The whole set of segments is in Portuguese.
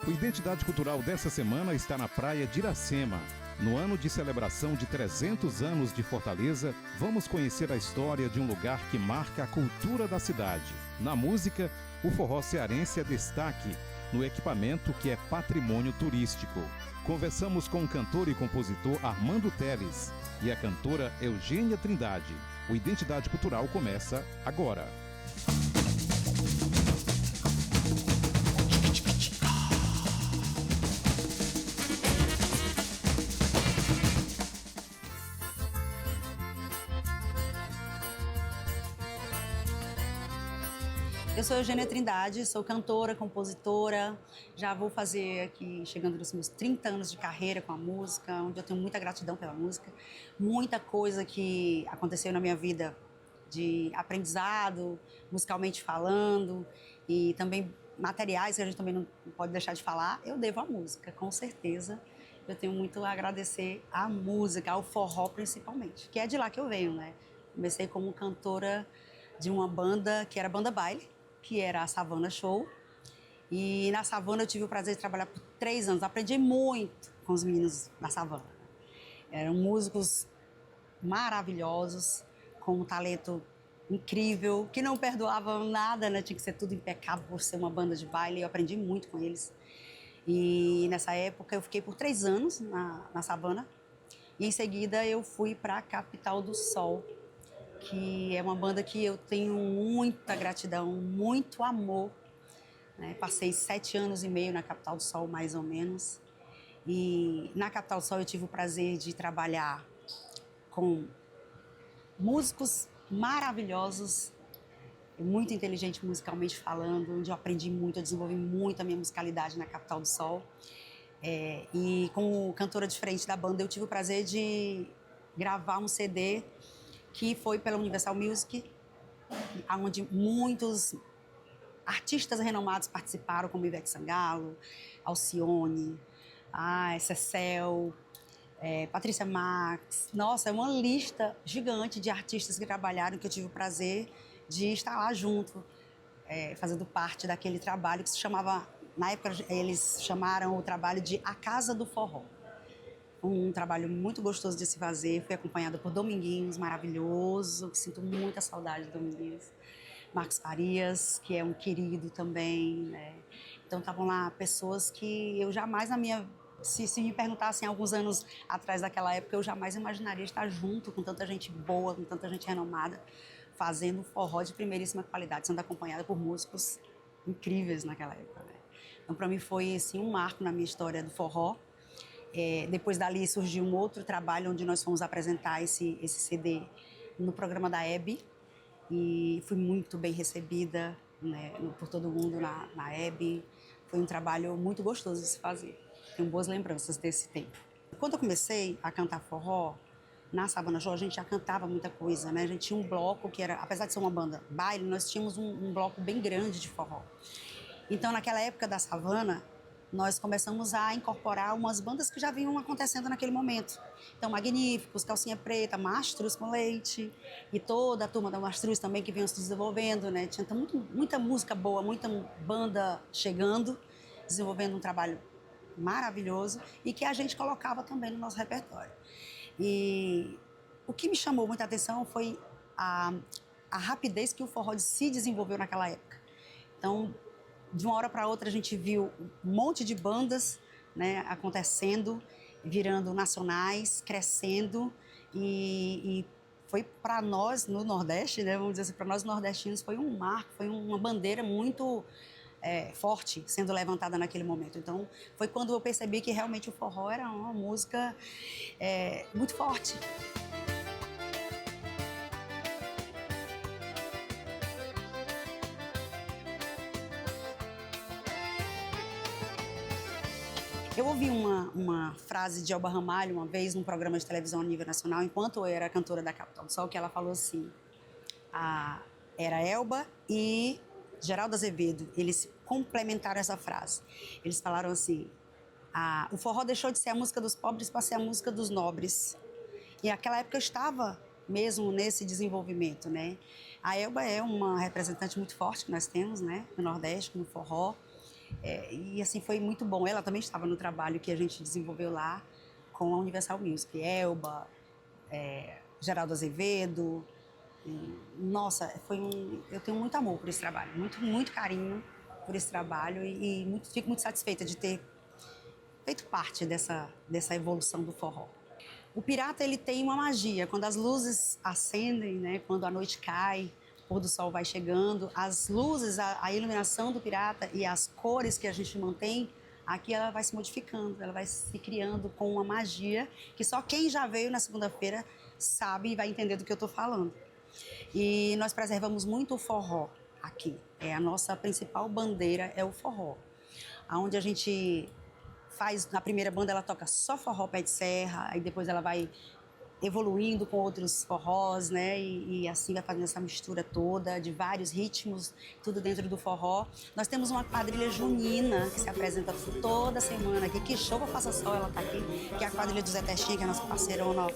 O Identidade Cultural dessa semana está na praia de Iracema. No ano de celebração de 300 anos de Fortaleza, vamos conhecer a história de um lugar que marca a cultura da cidade. Na música, o forró cearense é destaque no equipamento que é patrimônio turístico. Conversamos com o cantor e compositor Armando Teles e a cantora Eugênia Trindade. O Identidade Cultural começa agora. Eu sou Eugênia Trindade, sou cantora, compositora, já vou fazer aqui, chegando nos meus 30 anos de carreira com a música, onde eu tenho muita gratidão pela música, muita coisa que aconteceu na minha vida de aprendizado, musicalmente falando, e também materiais que a gente também não pode deixar de falar, eu devo à música, com certeza. Eu tenho muito a agradecer à música, ao forró principalmente, que é de lá que eu venho, né? Comecei como cantora de uma banda que era Banda Baile, que era a Savana Show. E na Savana eu tive o prazer de trabalhar por 3 anos. Aprendi muito com os meninos da Savana. Eram músicos maravilhosos, com um talento incrível, que não perdoavam nada, né? Tinha que ser tudo impecável por ser uma banda de baile. Eu aprendi muito com eles. E nessa época eu fiquei por 3 anos na Savana. E em seguida eu fui para a Capital do Sol, que é uma banda que eu tenho muita gratidão, muito amor. Né? Passei 7 anos e meio na Capital do Sol, mais ou menos. E na Capital do Sol eu tive o prazer de trabalhar com músicos maravilhosos, muito inteligente musicalmente falando, onde eu aprendi muito, eu desenvolvi muito a minha musicalidade na Capital do Sol. E como cantora diferente da banda, eu tive o prazer de gravar um CD que foi pela Universal Music, onde muitos artistas renomados participaram, como Ivete Sangalo, Alcione, Cecel, Patrícia Marx. Nossa, é uma lista gigante de artistas que trabalharam, que eu tive o prazer de estar lá junto, fazendo parte daquele trabalho que se chamava, na época eles chamaram o trabalho de A Casa do Forró. Um trabalho muito gostoso de se fazer, fui acompanhada por Dominguinhos, maravilhoso, sinto muita saudade de Dominguinhos. Marcos Farias, que é um querido também, né? Então estavam lá pessoas que eu jamais na minha... Se me perguntassem alguns anos atrás daquela época, eu jamais imaginaria estar junto com tanta gente boa, com tanta gente renomada, fazendo forró de primeiríssima qualidade, sendo acompanhada por músicos incríveis naquela época, né? Então para mim foi assim, um marco na minha história do forró. Depois dali surgiu um outro trabalho onde nós fomos apresentar esse CD no programa da Hebe e fui muito bem recebida, né, por todo mundo na Hebe. Foi um trabalho muito gostoso de se fazer. Tenho boas lembranças desse tempo. Quando eu comecei a cantar forró, na Savana Show a gente já cantava muita coisa, né? A gente tinha um bloco que era, apesar de ser uma banda baile, nós tínhamos um bloco bem grande de forró. Então naquela época da Savana, nós começamos a incorporar umas bandas que já vinham acontecendo naquele momento. Então, Magníficos, Calcinha Preta, Mastruz com Leite, e toda a turma da Mastruz também que vinha se desenvolvendo, né? Tinha muita música boa, muita banda chegando, desenvolvendo um trabalho maravilhoso e que a gente colocava também no nosso repertório. E o que me chamou muita atenção foi a rapidez que o forró se desenvolveu naquela época. Então, de uma hora para outra a gente viu um monte de bandas, né, acontecendo, virando nacionais, crescendo e foi para nós no Nordeste, né, vamos dizer assim, para nós nordestinos foi um marco, foi uma bandeira muito forte sendo levantada naquele momento. Então foi quando eu percebi que realmente o forró era uma música muito forte. Eu ouvi uma frase de Elba Ramalho uma vez num programa de televisão a nível nacional, enquanto eu era cantora da Capital do Sol, que ela falou assim, era Elba e Geraldo Azevedo, eles complementaram essa frase. Eles falaram assim, o forró deixou de ser a música dos pobres para ser a música dos nobres. E naquela época eu estava mesmo nesse desenvolvimento, né? A Elba é uma representante muito forte que nós temos, né, no Nordeste, no forró. E assim, foi muito bom. Ela também estava no trabalho que a gente desenvolveu lá com a Universal Music. Elba, Geraldo Azevedo. Nossa, eu tenho muito amor por esse trabalho, muito carinho por esse trabalho e fico muito satisfeita de ter feito parte dessa evolução do forró. O Pirata, ele tem uma magia. Quando as luzes acendem, né, quando a noite cai, o pôr do sol vai chegando, as luzes, a iluminação do Pirata e as cores que a gente mantém, aqui ela vai se modificando, ela vai se criando com uma magia que só quem já veio na segunda-feira sabe e vai entender do que eu estou falando. E nós preservamos muito o forró aqui. A nossa principal bandeira é o forró. Onde a gente faz, na primeira banda ela toca só forró pé de serra, aí depois ela vai evoluindo com outros forrós, né? E assim vai fazendo essa mistura toda de vários ritmos, tudo dentro do forró. Nós temos uma quadrilha junina que se apresenta toda semana aqui. Que show, faça sol, ela tá aqui, que é a quadrilha do Zé Testinha, que é nossa parceirona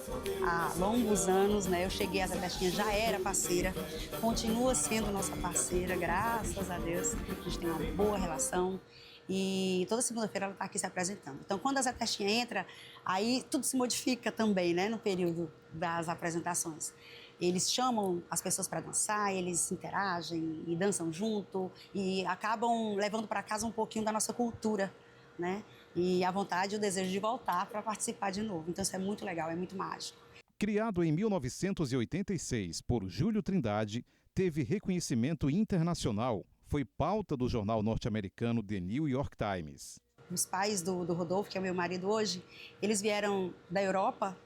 há longos anos, né? Eu cheguei, a Zé Testinha já era parceira, continua sendo nossa parceira, graças a Deus. A gente tem uma boa relação. E toda segunda-feira ela está aqui se apresentando. Então, quando a Zé Testinha entra, aí tudo se modifica também, né? No período das apresentações. Eles chamam as pessoas para dançar, eles interagem e dançam junto e acabam levando para casa um pouquinho da nossa cultura, né? E a vontade e o desejo de voltar para participar de novo. Então, isso é muito legal, é muito mágico. Criado em 1986 por Júlio Trindade, teve reconhecimento internacional. Foi pauta do jornal norte-americano The New York Times. Os pais do Rodolfo, que é o meu marido hoje, eles vieram da Europa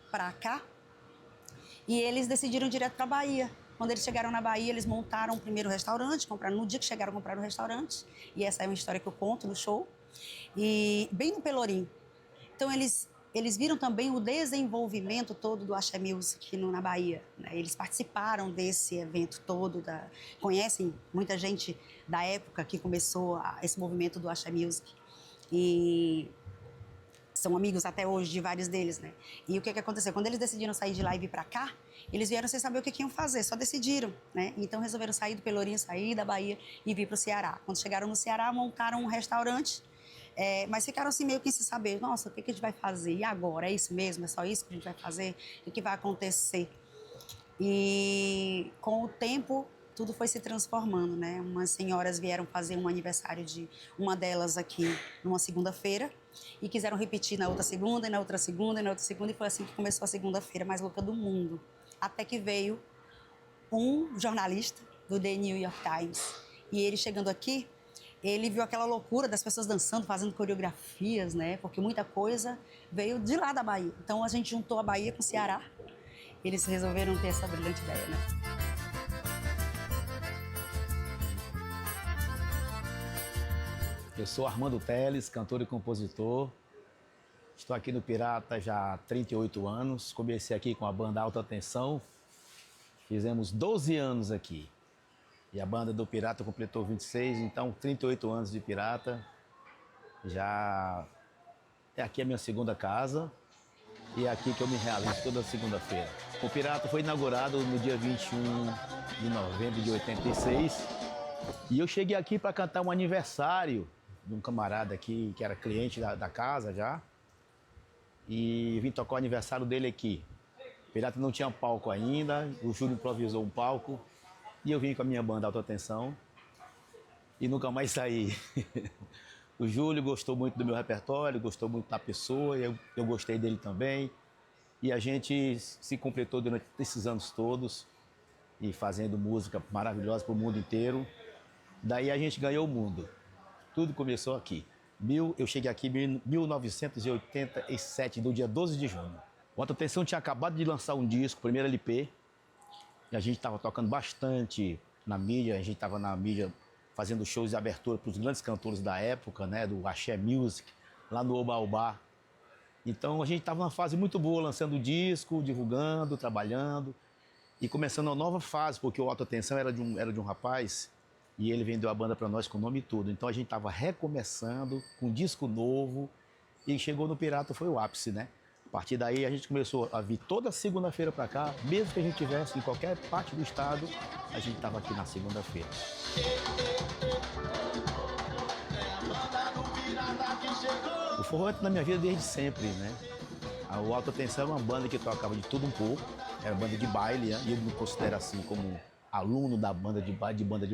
para cá e eles decidiram direto para a Bahia. Quando eles chegaram na Bahia, eles montaram o primeiro restaurante, compraram no dia que chegaram, compraram um restaurante. E essa é uma história que eu conto no show. E bem no Pelourinho. Então, eles viram também o desenvolvimento todo do Axé Music na Bahia, né? Eles participaram desse evento todo, conhecem muita gente da época que começou esse movimento do Axé Music. E são amigos até hoje de vários deles, né? E o que aconteceu? Quando eles decidiram sair de lá e vir para cá, eles vieram sem saber o que iam fazer, só decidiram, né? Então resolveram sair do Pelourinho, sair da Bahia e vir para o Ceará. Quando chegaram no Ceará, montaram um restaurante. Mas ficaram assim meio que sem saber, nossa, o que a gente vai fazer? E agora? É isso mesmo? É só isso que a gente vai fazer? O que vai acontecer? E com o tempo, tudo foi se transformando, né? Umas senhoras vieram fazer um aniversário de uma delas aqui numa segunda-feira e quiseram repetir na outra segunda, e na outra segunda, e na outra segunda, e foi assim que começou a segunda-feira mais louca do mundo. Até que veio um jornalista do The New York Times e ele chegando aqui, ele viu aquela loucura das pessoas dançando, fazendo coreografias, né? Porque muita coisa veio de lá da Bahia. Então a gente juntou a Bahia com o Ceará. Eles resolveram ter essa brilhante ideia, né? Eu sou Armando Teles, cantor e compositor. Estou aqui no Pirata já há 38 anos. Comecei aqui com a banda Alta Tensão. Fizemos 12 anos aqui. E a banda do Pirata completou 26, então 38 anos de Pirata. Já é aqui a minha segunda casa e é aqui que eu me realizo toda segunda-feira. O Pirata foi inaugurado no dia 21 de novembro de 86 e eu cheguei aqui para cantar um aniversário de um camarada aqui que era cliente da casa já e vim tocar o aniversário dele aqui. O Pirata não tinha palco ainda, o Júlio improvisou um palco. E eu vim com a minha banda Alta Tensão e nunca mais saí. O Júlio gostou muito do meu repertório, gostou muito da pessoa, eu gostei dele também. E a gente se completou durante esses anos todos e fazendo música maravilhosa para o mundo inteiro. Daí a gente ganhou o mundo. Tudo começou aqui. Eu cheguei aqui em 1987, no dia 12 de junho. O Alta Tensão tinha acabado de lançar um disco, o primeiro LP. E a gente estava tocando bastante na mídia, a gente estava na mídia fazendo shows de abertura para os grandes cantores da época, né, do Axé Music, lá no Oba-Oba. Então a gente estava numa fase muito boa, lançando disco, divulgando, trabalhando e começando uma nova fase, porque o Alta Tensão era de um rapaz e ele vendeu a banda para nós com o nome e tudo. Então a gente estava recomeçando com um disco novo e chegou no Pirata, foi o ápice, né? A partir daí a gente começou a vir toda segunda-feira para cá, mesmo que a gente estivesse em qualquer parte do estado, a gente estava aqui na segunda-feira. O forró entra na minha vida desde sempre, né? O Alta Tensão é uma banda que tocava de tudo um pouco, era banda de baile, né? E eu me considero assim como aluno da banda de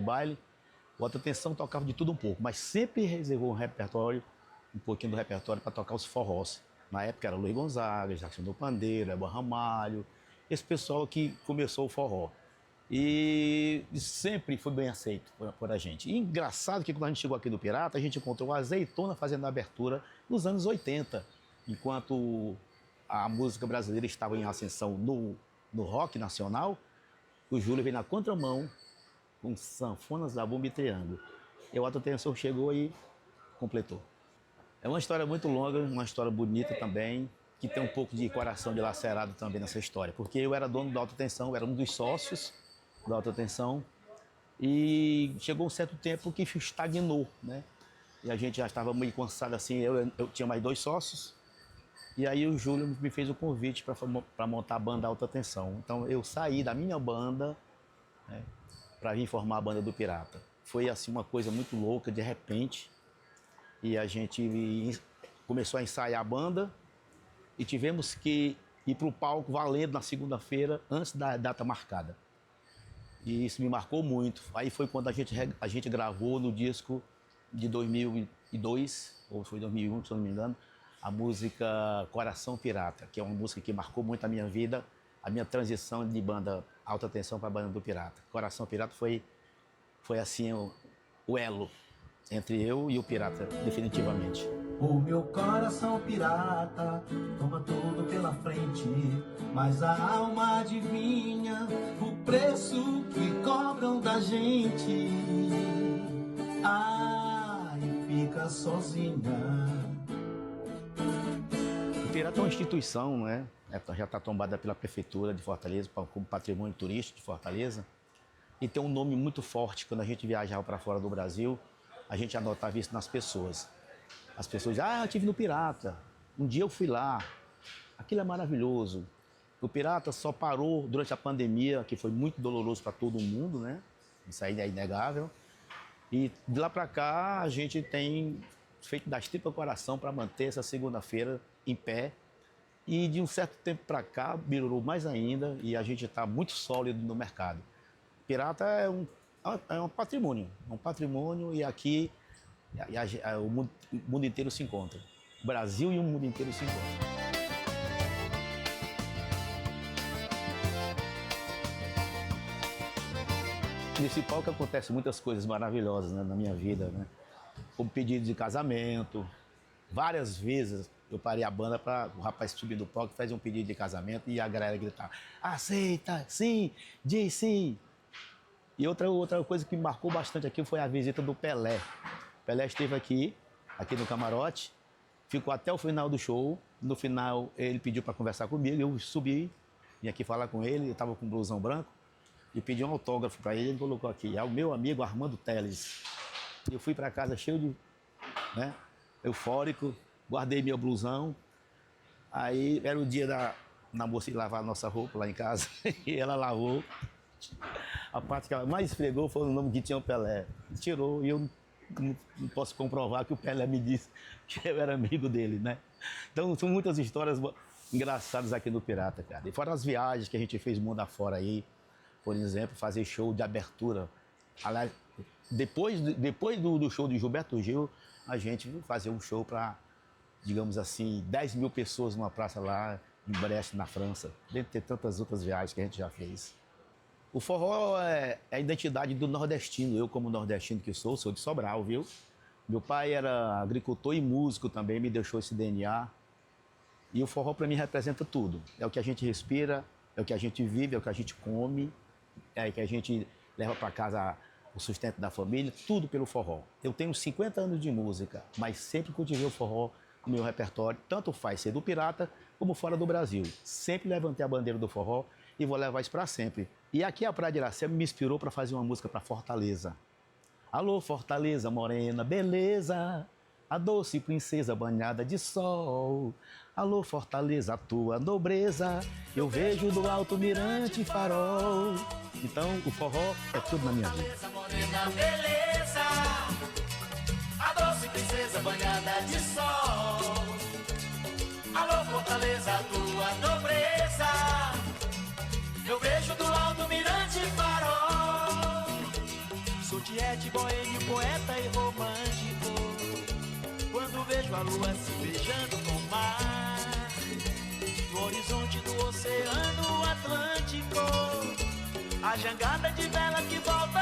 baile. O Alta Tensão tocava de tudo um pouco, mas sempre reservou um pouquinho do repertório para tocar os forrós. Na época era Luiz Gonzaga, Jackson do Pandeiro, Elba Ramalho, esse pessoal que começou o forró. E sempre foi bem aceito por a gente. E engraçado que quando a gente chegou aqui no Pirata, a gente encontrou a Azeitona fazendo a abertura nos anos 80, enquanto a música brasileira estava em ascensão no rock nacional, o Júlio veio na contramão com sanfonas, zabumba e triângulo. E o Alta Tensão chegou e completou. É uma história muito longa, uma história bonita também, que tem um pouco de coração dilacerado também nessa história, porque eu era dono da Alta Tensão, eu era um dos sócios da Alta Tensão, e chegou um certo tempo que estagnou, né? E a gente já estava meio cansado assim, eu tinha mais 2 sócios, e aí o Júlio me fez o convite para montar a banda Alta Tensão. Então eu saí da minha banda, né, para vir formar a banda do Pirata. Foi assim uma coisa muito louca, de repente, e a gente começou a ensaiar a banda e tivemos que ir para o palco valendo na segunda-feira, antes da data marcada. E isso me marcou muito. Aí foi quando a gente gravou no disco de 2002, ou foi 2001, se eu não me engano, a música Coração Pirata, que é uma música que marcou muito a minha vida, a minha transição de banda Alta Tensão para a banda do Pirata. Coração Pirata foi assim o elo entre eu e o Pirata, definitivamente. O meu coração pirata toma tudo pela frente, mas a alma adivinha o preço que cobram da gente. Ai, fica sozinha. O Pirata é uma instituição, né? Já está tombada pela Prefeitura de Fortaleza, como patrimônio turístico de Fortaleza, e tem um nome muito forte. Quando a gente viajava para fora do Brasil, a gente anotava isso nas pessoas. As pessoas dizem, eu estive no Pirata, um dia eu fui lá, aquilo é maravilhoso. O Pirata só parou durante a pandemia, que foi muito doloroso para todo mundo, né? Isso aí é inegável. E de lá para cá, a gente tem feito das tripas coração para manter essa segunda-feira em pé. E de um certo tempo para cá, melhorou mais ainda e a gente está muito sólido no mercado. Pirata é um patrimônio e aqui o mundo inteiro se encontra. O Brasil e o mundo inteiro se encontram. Nesse palco acontecem muitas coisas maravilhosas, né, na minha vida, né? Como pedido de casamento. Várias vezes eu parei a banda para o rapaz subir do palco e fazer um pedido de casamento e a galera gritar: aceita, sim, diz sim. E outra coisa que me marcou bastante aqui foi a visita do Pelé. Pelé esteve aqui no camarote, ficou até o final do show. No final, ele pediu para conversar comigo, eu subi, vim aqui falar com ele, eu estava com um blusão branco, e pedi um autógrafo para ele colocou aqui, é o meu amigo Armando Teles. Eu fui para casa cheio de, né, eufórico, guardei meu blusão. Aí era o dia da moça ir lavar a nossa roupa lá em casa, e ela lavou. A parte que ela mais esfregou foi o nome que tinha o Pelé. Tirou e eu não posso comprovar que o Pelé me disse que eu era amigo dele, né? Então são muitas histórias engraçadas aqui no Pirata, cara. E fora as viagens que a gente fez mundo afora aí, por exemplo, fazer show de abertura. Aliás, depois do show de Gilberto Gil, a gente fazia um show para, digamos assim, 10 mil pessoas numa praça lá em Brest, na França, dentre tantas outras viagens que a gente já fez. O forró é a identidade do nordestino. Eu, como nordestino que sou de Sobral, viu? Meu pai era agricultor e músico também, me deixou esse DNA. E o forró para mim representa tudo. É o que a gente respira, é o que a gente vive, é o que a gente come, é o que a gente leva para casa o sustento da família, tudo pelo forró. Eu tenho 50 anos de música, mas sempre cultivei o forró no meu repertório, tanto faz ser do Pirata como fora do Brasil. Sempre levantei a bandeira do forró e vou levar isso para sempre. E aqui a Praia de Iracema me inspirou para fazer uma música para Fortaleza. Alô, Fortaleza, morena, beleza, a doce princesa banhada de sol. Alô, Fortaleza, a tua nobreza, eu vejo do alto mirante farol. Então, o forró é tudo na minha vida. Morena, beleza, a doce princesa fortaleza banhada de sol. Alô, fortaleza, tua nobreza, eu vejo do alto mirante farol. Sou tiete, boêmio, poeta e romântico, quando vejo a lua se beijando com o mar, no horizonte do Oceano Atlântico, a jangada de vela que volta